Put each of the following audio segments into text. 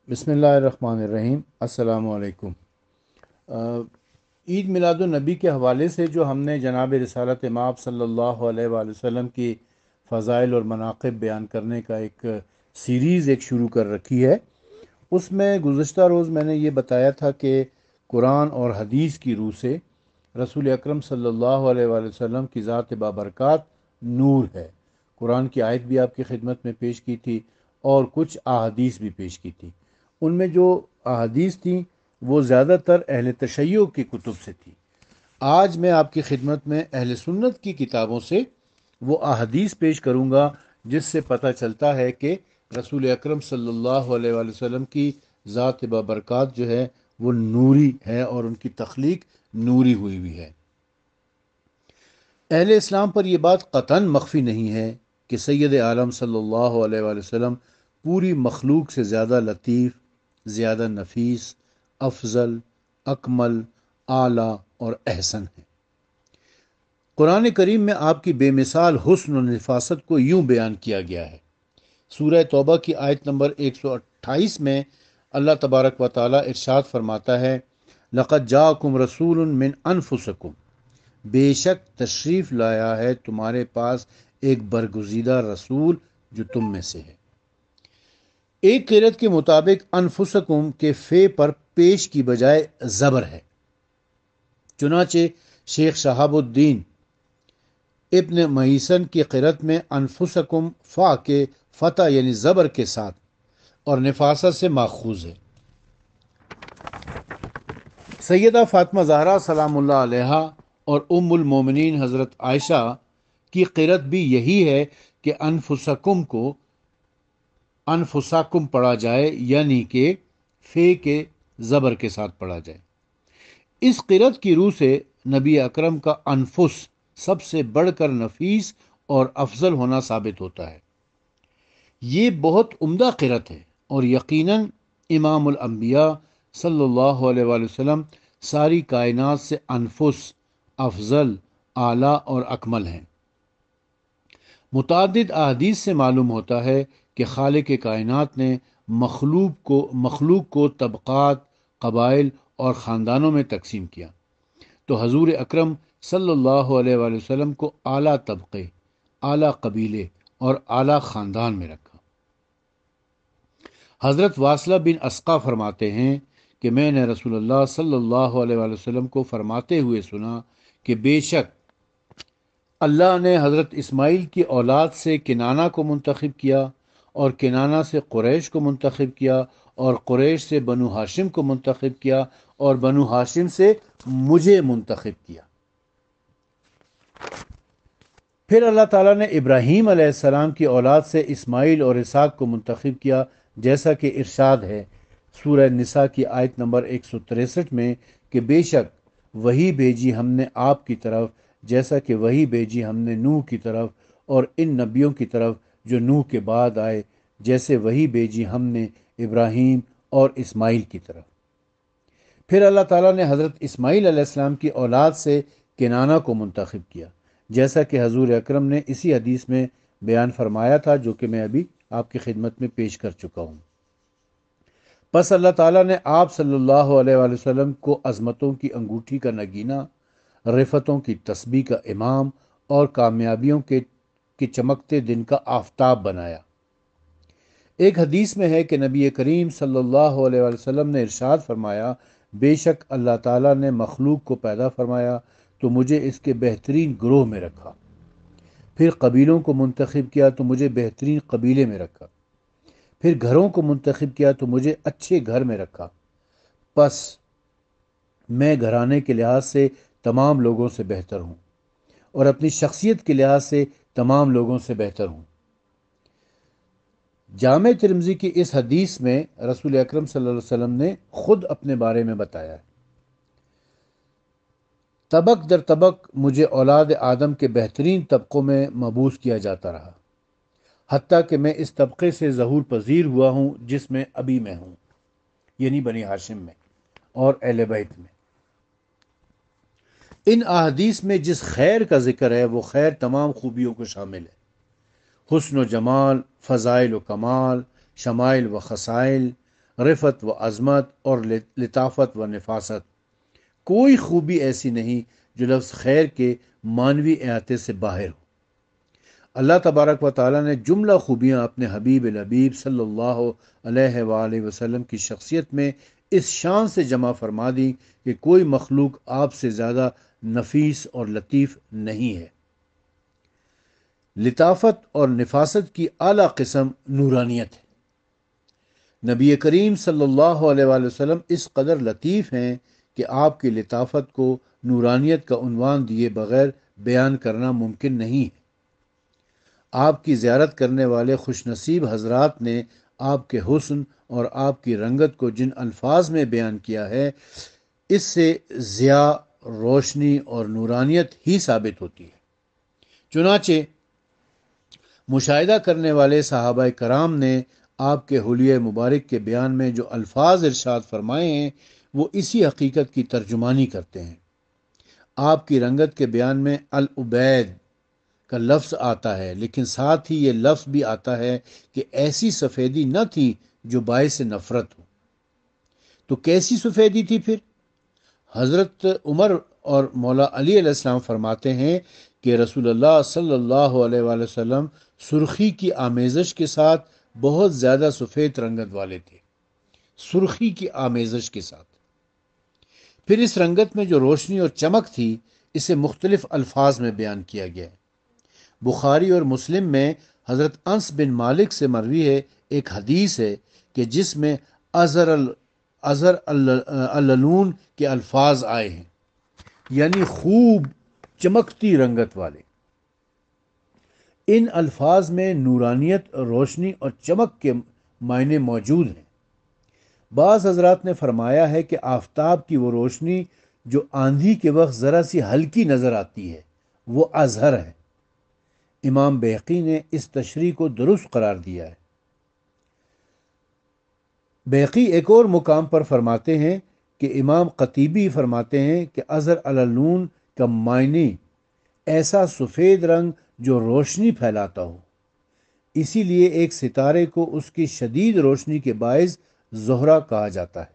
بسم اللہ الرحمن الرحیم۔ السلام علیکم۔ عید میلاد النبی کے حوالے سے جو ہم نے جناب رسالت مآب صلی اللہ علیہ وآلہ وسلم کی فضائل اور مناقب بیان کرنے کا ایک سیریز شروع کر رکھی ہے، اس میں گزشتہ روز میں نے یہ بتایا تھا کہ قرآن اور حدیث کی روح سے رسول اکرم صلی اللہ علیہ وآلہ وسلم کی ذات بابرکات نور ہے۔ قرآن کی آیت بھی آپ کی خدمت میں پیش کی تھی اور کچھ احادیث بھی پیش کی تھی۔ ان میں جو احادیث تھیں وہ زیادہ تر اہل تشیع کی کتب سے تھی۔ آج میں آپ کی خدمت میں اہل سنت کی کتابوں سے وہ احادیث پیش کروں گا جس سے پتہ چلتا ہے کہ رسول اکرم صلی اللہ علیہ وآلہ وسلم کی ذات بابرکات جو ہے وہ نوری ہے اور ان کی تخلیق نوری ہوئی ہوئی ہے۔ اہل اسلام پر یہ بات قطعاً مخفی نہیں ہے کہ سید عالم صلی اللہ علیہ وآلہ وسلم پوری مخلوق سے زیادہ لطیف، زیادہ نفیس، افضل، اکمل، اعلیٰ اور احسن ہیں۔ قرآن کریم میں آپ کی بے مثال حسن و نفاست کو یوں بیان کیا گیا ہے۔ سورہ توبہ کی آیت نمبر 128 میں اللہ تبارک و تعالی ارشاد فرماتا ہے، لَقَدْ جَاءَكُمْ رَسُولٌ مِّنْ أَنفُسِكُمْ، بے شک تشریف لایا ہے تمہارے پاس ایک برگزیدہ رسول جو تم میں سے ہے۔ ایک قرأت کے مطابق انفسکم کے فے پر پیش کی بجائے زبر ہے، چنانچہ شیخ شہاب الدین ابن محیسن کی قرأت میں انفسکم فا کے فتح یعنی زبر کے ساتھ اور نفاست سے ماخوذ ہے۔ سیدہ فاطمہ زہرا سلام اللہ علیہا اور ام المومنین حضرت عائشہ کی قرأت بھی یہی ہے کہ انفسکم کو انفساکم پڑھا جائے، یعنی کہ فے کے زبر کے ساتھ پڑھا جائے۔ اس قرأت کی روح سے نبی اکرم کا انفس سب سے بڑھ کر نفیس اور افضل ہونا ثابت ہوتا ہے۔ یہ بہت عمدہ قرأت ہے اور یقیناً امام الانبیاء صلی اللہ علیہ وآلہ وسلم ساری کائنات سے انفس، افضل، اعلیٰ اور اکمل ہیں۔ متعدد احادیث سے معلوم ہوتا ہے کہ خالق کائنات نے مخلوق کو طبقات، قبائل اور خاندانوں میں تقسیم کیا، تو حضور اکرم صلی اللہ علیہ وآلہ وسلم کو اعلیٰ طبقے، اعلیٰ قبیلے اور اعلیٰ خاندان میں رکھا۔ حضرت واصلہ بن اسقا فرماتے ہیں کہ میں نے رسول اللہ صلی اللہ علیہ وآلہ وسلم کو فرماتے ہوئے سنا کہ بے شک اللہ نے حضرت اسماعیل کی اولاد سے کنانہ کو منتخب کیا اور کنانہ سے قریش کو منتخب کیا اور قریش سے بنو ہاشم کو منتخب کیا اور بنو ہاشم سے مجھے منتخب کیا۔ پھر اللہ تعالیٰ نے ابراہیم علیہ السلام کی اولاد سے اسماعیل اور اسحاق کو منتخب کیا، جیسا کہ ارشاد ہے سورہ نساء کی آیت نمبر 163 میں کہ بے شک وہی بھیجی ہم نے آپ کی طرف جیسا کہ وہی بھیجی ہم نے نوح کی طرف اور ان نبیوں کی طرف جو نوح کے بعد آئے، جیسے وہی بھیجی ہم نے ابراہیم اور اسماعیل کی طرف۔ پھر اللہ تعالیٰ نے حضرت اسماعیل علیہ السلام کی اولاد سے کنانہ کو منتخب کیا، جیسا کہ حضور اکرم نے اسی حدیث میں بیان فرمایا تھا جو کہ میں ابھی آپ کی خدمت میں پیش کر چکا ہوں۔ پس اللہ تعالیٰ نے آپ صلی اللہ علیہ وآلہ وسلم کو عظمتوں کی انگوٹھی کا نگینہ، رفتوں کی تسبیح کا امام اور کامیابیوں کے چمکتے دن کا آفتاب بنایا۔ ایک حدیث میں ہے کہ نبی کریم صلی اللہ علیہ وآلہ وسلم نے ارشاد فرمایا، بے شک اللہ تعالیٰ نے مخلوق کو پیدا فرمایا تو مجھے اس کے بہترین گروہ میں رکھا، پھر قبیلوں کو منتخب کیا تو مجھے بہترین قبیلے میں رکھا، پھر گھروں کو منتخب کیا تو مجھے اچھے گھر میں رکھا، پس میں گھرانے کے لحاظ سے تمام لوگوں سے بہتر ہوں اور اپنی شخصیت کے لحاظ سے تمام لوگوں سے بہتر ہوں۔ جامع ترمذی کی اس حدیث میں رسول اکرم صلی اللہ علیہ وسلم نے خود اپنے بارے میں بتایا ہے، طبق در طبق مجھے اولاد آدم کے بہترین طبقوں میں مبعوث کیا جاتا رہا، حتیٰ کہ میں اس طبقے سے ظہور پذیر ہوا ہوں جس میں ابھی میں ہوں، یعنی بنی ہاشم میں اور اہل بیت میں۔ ان احادیث میں جس خیر کا ذکر ہے وہ خیر تمام خوبیوں کو شامل ہے، حسن و جمال، فضائل و کمال، شمائل و خصائل، رفت و عظمت اور لطافت و نفاست۔ کوئی خوبی ایسی نہیں جو لفظ خیر کے معنوی احاطے سے باہر ہو۔ اللہ تبارک و تعالیٰ نے جملہ خوبیاں اپنے حبیب الحبیب صلی اللہ علیہ وآلہ وسلم کی شخصیت میں اس شان سے جمع فرما دی کہ کوئی مخلوق آپ سے زیادہ نفیس اور لطیف نہیں ہے۔ لطافت اور نفاست کی اعلیٰ قسم نورانیت ہے۔ نبی کریم صلی اللہ علیہ وآلہ وسلم اس قدر لطیف ہیں کہ آپ کی لطافت کو نورانیت کا عنوان دیے بغیر بیان کرنا ممکن نہیں ہے۔ آپ کی زیارت کرنے والے خوش نصیب حضرات نے آپ کے حسن اور آپ کی رنگت کو جن الفاظ میں بیان کیا ہے، اس سے ضیاء، روشنی اور نورانیت ہی ثابت ہوتی ہے۔ چنانچہ مشاہدہ کرنے والے صحابہ کرام نے آپ کے حلیہ مبارک کے بیان میں جو الفاظ ارشاد فرمائے ہیں، وہ اسی حقیقت کی ترجمانی کرتے ہیں۔ آپ کی رنگت کے بیان میں العبید کا لفظ آتا ہے، لیکن ساتھ ہی یہ لفظ بھی آتا ہے کہ ایسی سفیدی نہ تھی جو باعث نفرت ہو۔ تو کیسی سفیدی تھی پھر؟ حضرت عمر اور مولا علی علیہ السلام فرماتے ہیں کہ رسول اللہ صلی اللہ علیہ وآلہ وسلم سرخی کی آمیزش کے ساتھ بہت زیادہ سفید رنگت والے تھے۔ سرخی کی آمیزش کے ساتھ۔ پھر اس رنگت میں جو روشنی اور چمک تھی، اسے مختلف الفاظ میں بیان کیا گیا ہے۔ بخاری اور مسلم میں حضرت انس بن مالک سے مروی ہے، ایک حدیث ہے کہ جس میں ازر اللون کے الفاظ آئے ہیں، یعنی خوب چمکتی رنگت والے۔ ان الفاظ میں نورانیت، روشنی اور چمک کے معنی موجود ہیں۔ بعض حضرات نے فرمایا ہے کہ آفتاب کی وہ روشنی جو آندھی کے وقت ذرا سی ہلکی نظر آتی ہے، وہ ازہر ہے۔ امام بیہقی نے اس تشریح کو درست قرار دیا ہے۔ بیہقی ایک اور مقام پر فرماتے ہیں کہ امام قطیبی فرماتے ہیں کہ ازر اللون کا معنی ایسا سفید رنگ جو روشنی پھیلاتا ہو۔ اسی لیے ایک ستارے کو اس کی شدید روشنی کے باعث زہرہ کہا جاتا ہے۔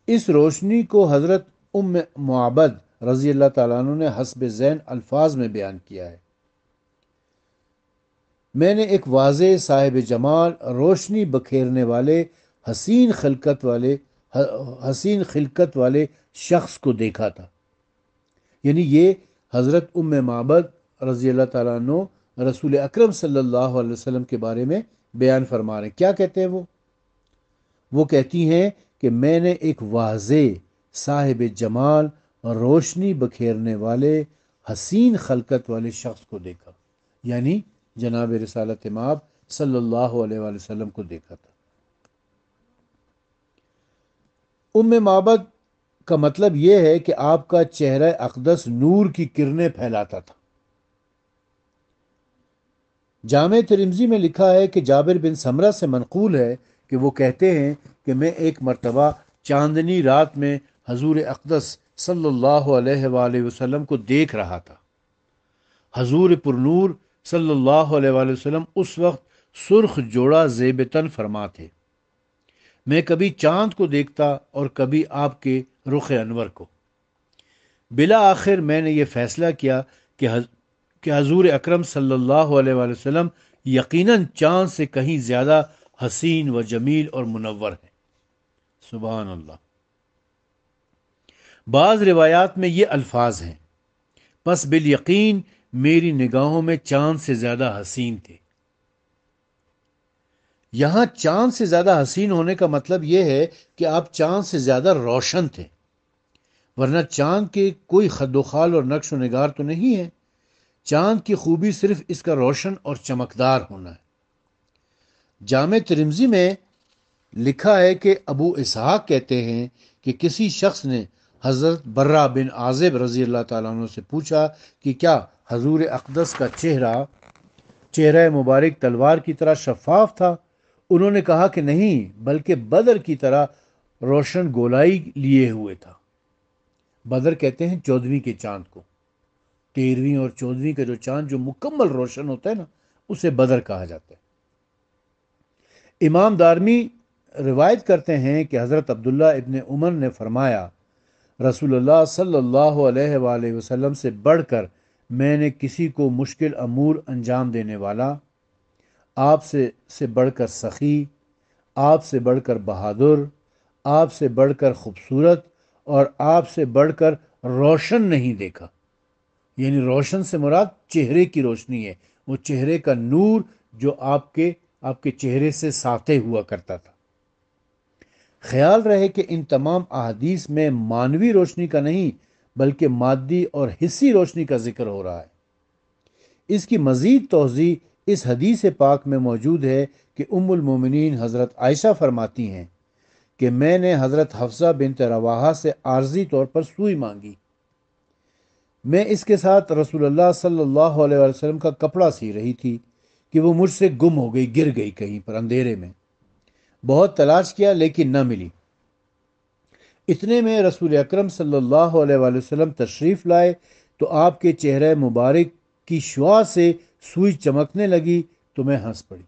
اس روشنی کو حضرت ام معبد رضی اللہ تعالیٰ عنہ نے حسب ذہن الفاظ میں بیان کیا ہے۔ میں نے ایک واضح، صاحب جمال، روشنی بکھیرنے والے، حسین خلقت والے شخص کو دیکھا تھا۔ یعنی یہ حضرت ام معبد رضی اللہ تعالیٰ عنہ رسول اکرم صلی اللہ علیہ وسلم کے بارے میں بیان فرما رہے ہیں۔ کیا کہتے ہیں وہ کہتی ہیں کہ میں نے ایک واضح، صاحب جمال، روشنی بکھیرنے والے، حسین خلقت والے شخص کو دیکھا، یعنی جناب رسالت مآب صلی اللہ علیہ وآلہ وسلم کو دیکھا تھا۔ ام معبد کا مطلب یہ ہے کہ آپ کا چہرہ اقدس نور کی کرنیں پھیلاتا تھا۔ جامع ترمذی میں لکھا ہے کہ جابر بن سمرہ سے منقول ہے کہ وہ کہتے ہیں کہ میں ایک مرتبہ چاندنی رات میں حضور اقدس صلی اللہ علیہ وآلہ وسلم کو دیکھ رہا تھا۔ حضور پرنور صلی اللہ علیہ وآلہ وسلم اس وقت سرخ جوڑا زیب تن فرما تھے۔ میں کبھی چاند کو دیکھتا اور کبھی آپ کے رخ انور کو۔ بلا آخر میں نے یہ فیصلہ کیا کہ حضور اکرم صلی اللہ علیہ وآلہ وسلم یقیناً چاند سے کہیں زیادہ حسین و جمیل اور منور ہے۔ سبحان اللہ۔ بعض روایات میں یہ الفاظ ہیں، پس بالیقین میری نگاہوں میں چاند سے زیادہ حسین تھے۔ یہاں چاند سے زیادہ حسین ہونے کا مطلب یہ ہے کہ آپ چاند سے زیادہ روشن تھے، ورنہ چاند کے کوئی خد و خال اور نقش و نگار تو نہیں ہے۔ چاند کی خوبی صرف اس کا روشن اور چمکدار ہونا ہے۔ جامع ترمذی میں لکھا ہے کہ ابو اسحاق کہتے ہیں کہ کسی شخص نے حضرت برہ بن عازب رضی اللہ تعالیٰ عنہ سے پوچھا کہ کیا حضور اقدس کا چہرہ مبارک تلوار کی طرح شفاف تھا؟ انہوں نے کہا کہ نہیں، بلکہ بدر کی طرح روشن گولائی لیے ہوئے تھا۔ بدر کہتے ہیں 14ویں کے چاند کو۔ 13ویں اور 14ویں کا جو چاند جو مکمل روشن ہوتا ہے نا، اسے بدر کہا جاتا ہے۔ امام دارمی روایت کرتے ہیں کہ حضرت عبداللہ ابن عمر نے فرمایا، رسول اللہ صلی اللہ علیہ وآلہ وسلم سے بڑھ کر میں نے کسی کو مشکل امور انجام دینے والا، آپ سے بڑھ کر سخی، آپ سے بڑھ کر بہادر، آپ سے بڑھ کر خوبصورت اور آپ سے بڑھ کر روشن نہیں دیکھا۔ یعنی روشن سے مراد چہرے کی روشنی ہے، وہ چہرے کا نور جو آپ کے چہرے سے ساطع ہوا کرتا تھا۔ خیال رہے کہ ان تمام احادیث میں مانوی روشنی کا نہیں بلکہ مادی اور حصی روشنی کا ذکر ہو رہا ہے۔ اس کی مزید توضیح اس حدیث پاک میں موجود ہے کہ ام المومنین حضرت عائشہ فرماتی ہیں کہ میں نے حضرت حفصہ بنت رواحہ سے عارضی طور پر سوئی مانگی۔ میں اس کے ساتھ رسول اللہ صلی اللہ علیہ وسلم کا کپڑا سی رہی تھی کہ وہ مجھ سے گم ہو گئی، گر گئی کہیں پر اندھیرے میں۔ بہت تلاش کیا لیکن نہ ملی۔ اتنے میں رسول اکرم صلی اللہ علیہ وآلہ وسلم تشریف لائے تو آپ کے چہرہ مبارک کی شعاع سے سوئی چمکنے لگی تو میں ہنس پڑی۔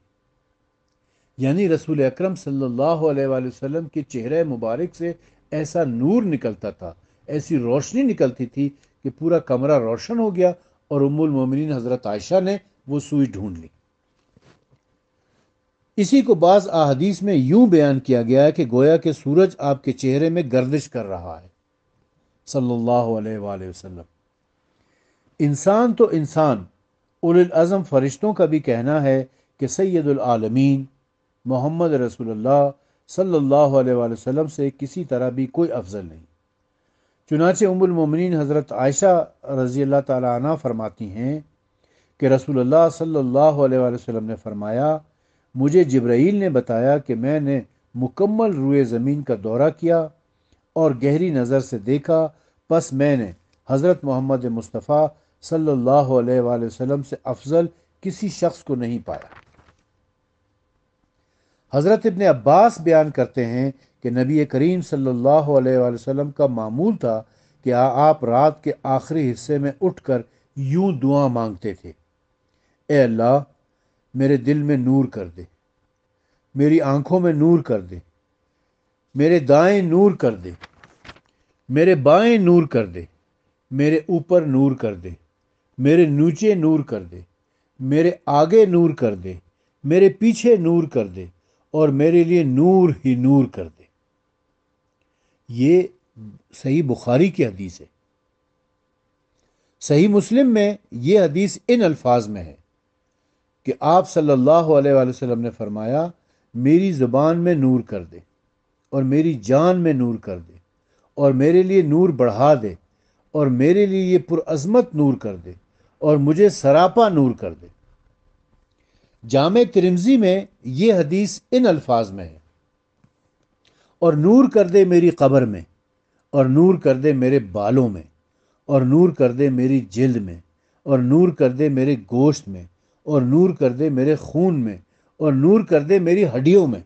یعنی رسول اکرم صلی اللہ علیہ وآلہ وسلم کے چہرہ مبارک سے ایسا نور نکلتا تھا، ایسی روشنی نکلتی تھی کہ پورا کمرہ روشن ہو گیا، اور ام المومنین حضرت عائشہ نے وہ سوئی ڈھونڈ لی۔ اسی کو بعض احادیث میں یوں بیان کیا گیا ہے کہ گویا کہ سورج آپ کے چہرے میں گردش کر رہا ہے، صلی اللہ علیہ وآلہ وسلم۔ انسان تو انسان، اولو العزم فرشتوں کا بھی کہنا ہے کہ سید العالمین محمد رسول اللہ صلی اللہ علیہ وآلہ وسلم سے کسی طرح بھی کوئی افضل نہیں۔ چنانچہ ام المومنین حضرت عائشہ رضی اللہ تعالی عنہ فرماتی ہیں کہ رسول اللہ صلی اللہ علیہ وآلہ وسلم نے فرمایا، مجھے جبرائیل نے بتایا کہ میں نے مکمل روئے زمین کا دورہ کیا اور گہری نظر سے دیکھا، پس میں نے حضرت محمد مصطفیٰ صلی اللہ علیہ وآلہ وسلم سے افضل کسی شخص کو نہیں پایا۔ حضرت ابن عباس بیان کرتے ہیں کہ نبی کریم صلی اللہ علیہ وآلہ وسلم کا معمول تھا کہ آپ رات کے آخری حصے میں اٹھ کر یوں دعا مانگتے تھے، اے اللہ میرے دل میں نور کر دے، میری آنکھوں میں نور کر دے، میرے دائیں نور کر دے، میرے بائیں نور کر دے، میرے اوپر نور کر دے، میرے نیچے نور کر دے، میرے آگے نور کر دے، میرے پیچھے نور کر دے، اور میرے لیے نور ہی نور کر دے۔ یہ صحیح بخاری کی حدیث ہے۔ صحیح مسلم میں یہ حدیث ان الفاظ میں ہے کہ آپ صلی اللہ علیہ وآلہ وسلم نے فرمایا، میری زبان میں نور کر دے اور میری جان میں نور کر دے اور میرے لیے نور بڑھا دے اور میرے لیے یہ پرعظمت نور کر دے اور مجھے سراپا نور کر دے۔ جامع ترمذی میں یہ حدیث ان الفاظ میں ہے، اور نور کر دے میری قبر میں، اور نور کر دے میرے بالوں میں، اور نور کر دے میری جلد میں، اور نور کر دے میرے گوشت میں، اور نور کر دے میرے خون میں، اور نور کر دے میری ہڈیوں میں۔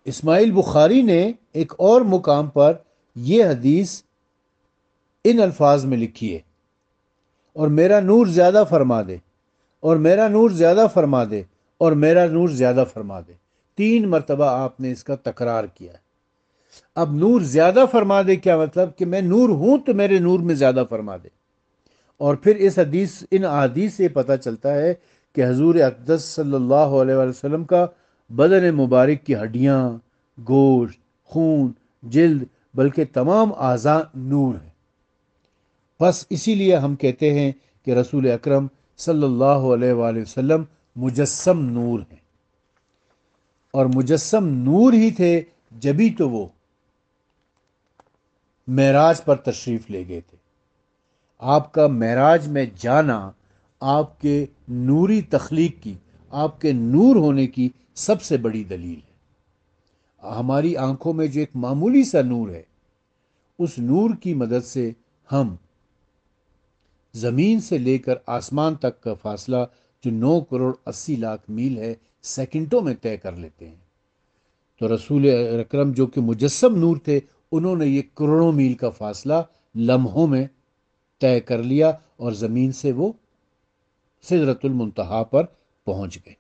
اسماعیل بخاری نے ایک اور مقام پر یہ حدیث ان الفاظ میں لکھی ہے، اور میرا نور زیادہ فرما دے، اور میرا نور زیادہ فرما دے، اور میرا نور زیادہ فرما دے۔ 3 مرتبہ آپ نے اس کا تکرار کیا ہے۔ اب نور زیادہ فرما دے کیا مطلب؟ کہ میں نور ہوں تو میرے نور میں زیادہ فرما دے۔ اور پھر ان احادیث سے پتہ چلتا ہے کہ حضور اقدس صلی اللہ علیہ وآلہ وسلم کا بدن مبارک کی ہڈیاں، گوشت، خون، جلد بلکہ تمام اعضاء نور ہیں۔ بس اسی لیے ہم کہتے ہیں کہ رسول اکرم صلی اللہ علیہ وآلہ وسلم مجسم نور ہیں، اور مجسم نور ہی تھے جبھی تو وہ معراج پر تشریف لے گئے تھے۔ آپ کا معراج میں جانا آپ کے نوری تخلیق کی، آپ کے نور ہونے کی سب سے بڑی دلیل ہے۔ ہماری آنکھوں میں جو ایک معمولی سا نور ہے، اس نور کی مدد سے ہم زمین سے لے کر آسمان تک کا فاصلہ جو 9 کروڑ 80 لاکھ میل ہے، سیکنڈوں میں طے کر لیتے ہیں۔ تو رسول اکرم جو کہ مجسم نور تھے، انہوں نے یہ کروڑوں میل کا فاصلہ لمحوں میں طے کر لیا، اور زمین سے وہ سدرۃ المنتہا پر پہنچ گئے۔